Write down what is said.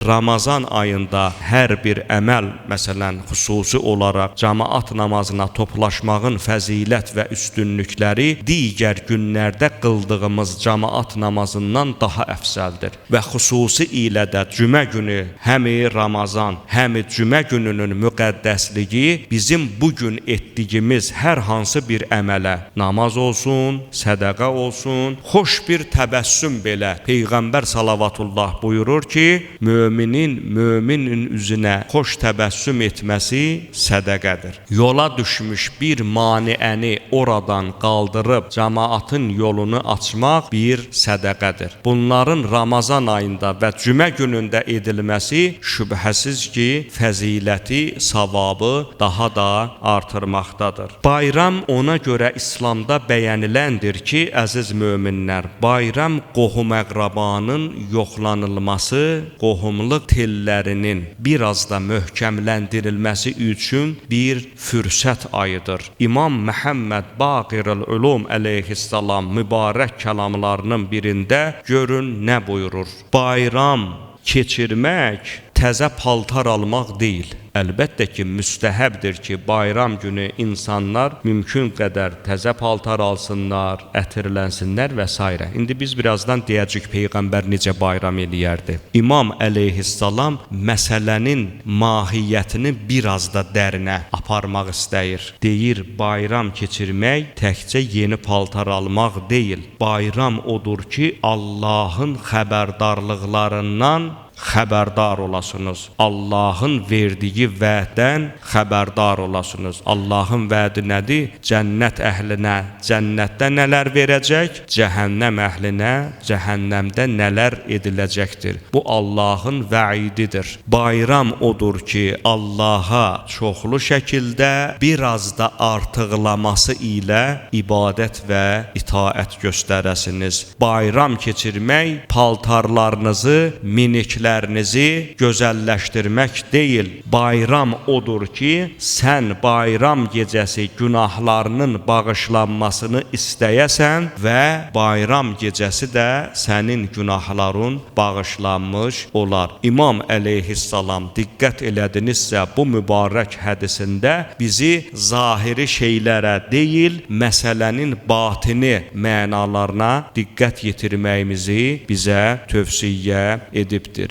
Ramazan ayında hər bir əməl, məsələn, xüsusi olaraq cəmaət namazına toplaşmağın fəzilət və üstünlükləri digər günlərdə qıldığımız cəmaət namazından daha əfsəldir. Və xüsusi ilə də cümə günü, həmi Ramazan, həmi cümə gününün müqəddəsliyi bizim bugün etdiyimiz hər hansı bir əmələ, namaz olsun, sədəqə olsun, xoş bir təbəssüm belə. Peyğəmbər salavatullah buyurur ki, müminin üzünə xoş təbəssüm etməsi sədəqədir. Yola düşmüş bir maniəni oradan qaldırıb cəmaatın yolunu açmaq bir sədəqədir. Bunların Ramazan ayında və cümə günündə edilməsi şübhəsiz ki, fəziləti, savabı daha da artırmaqdadır. Bayram ona görə İslamda bəyəniləndir ki, əziz möminlər, bayram qohum-əqrabanın yoxlanılması, qohumluq tellərinin biraz da möhkəmləndirilməsi üçün bir fürsət ayıdır. İmam Məhəmməd Baqirul-Ulum əleyhissalam mübarək kəlamlarının birində görün nə buyurur? Bayram keçirmək təzə paltar almaq deyil. Əlbəttə ki, müstəhəbdir ki, bayram günü insanlar mümkün qədər təzə paltar alsınlar, ətirlənsinlər və s. İndi biz birazdan deyəcək Peyğəmbər necə bayram eləyərdi. İmam əleyhissalam məsələnin mahiyyətini biraz da dərinə aparmaq istəyir. Deyir, bayram keçirmək təkcə yeni paltar almaq deyil. Bayram odur ki, Allahın xəbərdarlıqlarından xəbərdar olasınız. Allahın verdiyi vəddən xəbərdar olasınız. Allahın vədi nədir? Cənnət əhlinə cənnətdə nələr verəcək? Cəhənnəm əhlinə cəhənnəmdə nələr ediləcəkdir? Bu Allahın vəididir. Bayram odur ki, Allaha çoxlu şəkildə biraz da artıqlaması ilə ibadət və itaət göstərəsiniz. Bayram keçirmək paltarlarınızı, miniklər gözəlləşdirmək deyil. Bayram odur ki, sən bayram gecəsi günahlarının bağışlanmasını istəyəsən və bayram gecəsi də sənin günahların bağışlanmış olar. İmam əleyhissalam diqqət elədinizsə bu mübarək hədisində bizi zahiri şeylərə deyil, məsələnin batini mənalarına diqqət yetirməyimizi bizə tövsiyə edibdir.